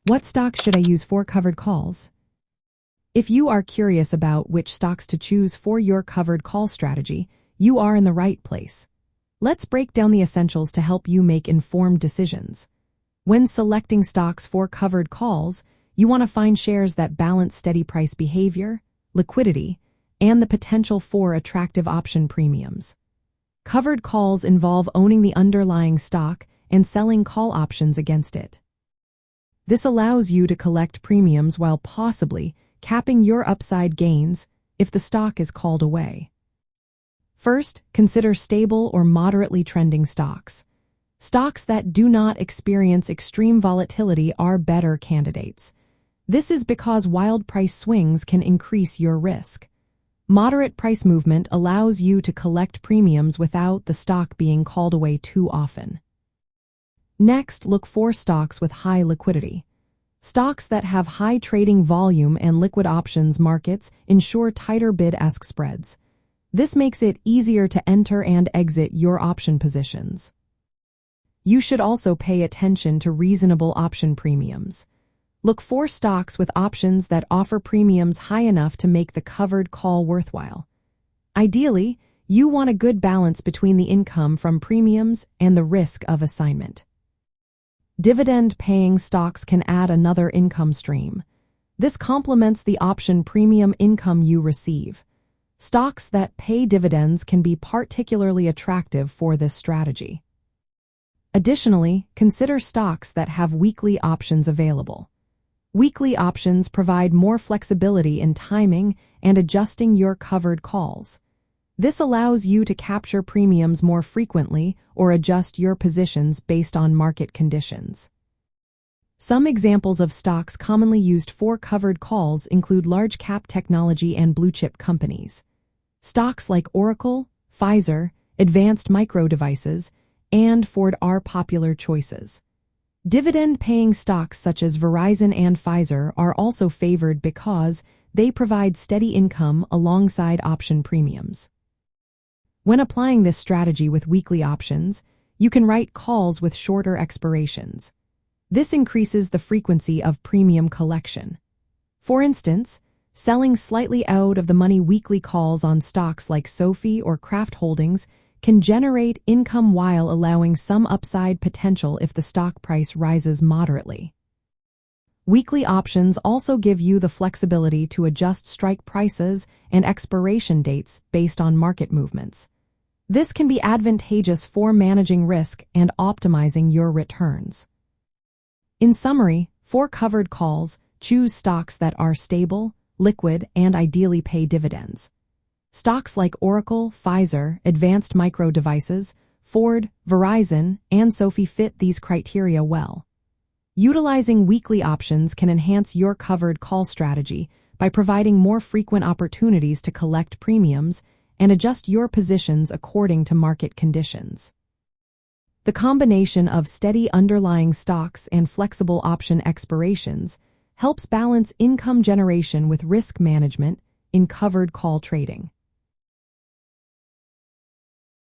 What stocks should I use for covered calls? If you are curious about which stocks to choose for your covered call strategy, you are in the right place. Let's break down the essentials to help you make informed decisions. When selecting stocks for covered calls, you want to find shares that balance steady price behavior, liquidity, and the potential for attractive option premiums. Covered calls involve owning the underlying stock and selling call options against it. This allows you to collect premiums while possibly capping your upside gains if the stock is called away. First, consider stable or moderately trending stocks. Stocks that do not experience extreme volatility are better candidates. This is because wild price swings can increase your risk. Moderate price movement allows you to collect premiums without the stock being called away too often. Next, look for stocks with high liquidity. Stocks that have high trading volume and liquid options markets ensure tighter bid-ask spreads. This makes it easier to enter and exit your option positions. You should also pay attention to reasonable option premiums. Look for stocks with options that offer premiums high enough to make the covered call worthwhile. Ideally, you want a good balance between the income from premiums and the risk of assignment. Dividend-paying stocks can add another income stream. This complements the option premium income you receive. Stocks that pay dividends can be particularly attractive for this strategy. Additionally, consider stocks that have weekly options available. Weekly options provide more flexibility in timing and adjusting your covered calls. This allows you to capture premiums more frequently or adjust your positions based on market conditions. Some examples of stocks commonly used for covered calls include large-cap technology and blue-chip companies. Stocks like Oracle, Pfizer, Advanced Micro Devices, and Ford are popular choices. Dividend-paying stocks such as Verizon and Pfizer are also favored because they provide steady income alongside option premiums. When applying this strategy with weekly options, you can write calls with shorter expirations. This increases the frequency of premium collection. For instance, selling slightly out of the money weekly calls on stocks like Sophie or Kraft Holdings can generate income while allowing some upside potential if the stock price rises moderately. Weekly options also give you the flexibility to adjust strike prices and expiration dates based on market movements. This can be advantageous for managing risk and optimizing your returns. In summary, for covered calls, choose stocks that are stable, liquid, and ideally pay dividends. Stocks like Oracle, Pfizer, Advanced Micro Devices, Ford, Verizon, and Sophie fit these criteria well. Utilizing weekly options can enhance your covered call strategy by providing more frequent opportunities to collect premiums and adjust your positions according to market conditions. The combination of steady underlying stocks and flexible option expirations helps balance income generation with risk management in covered call trading.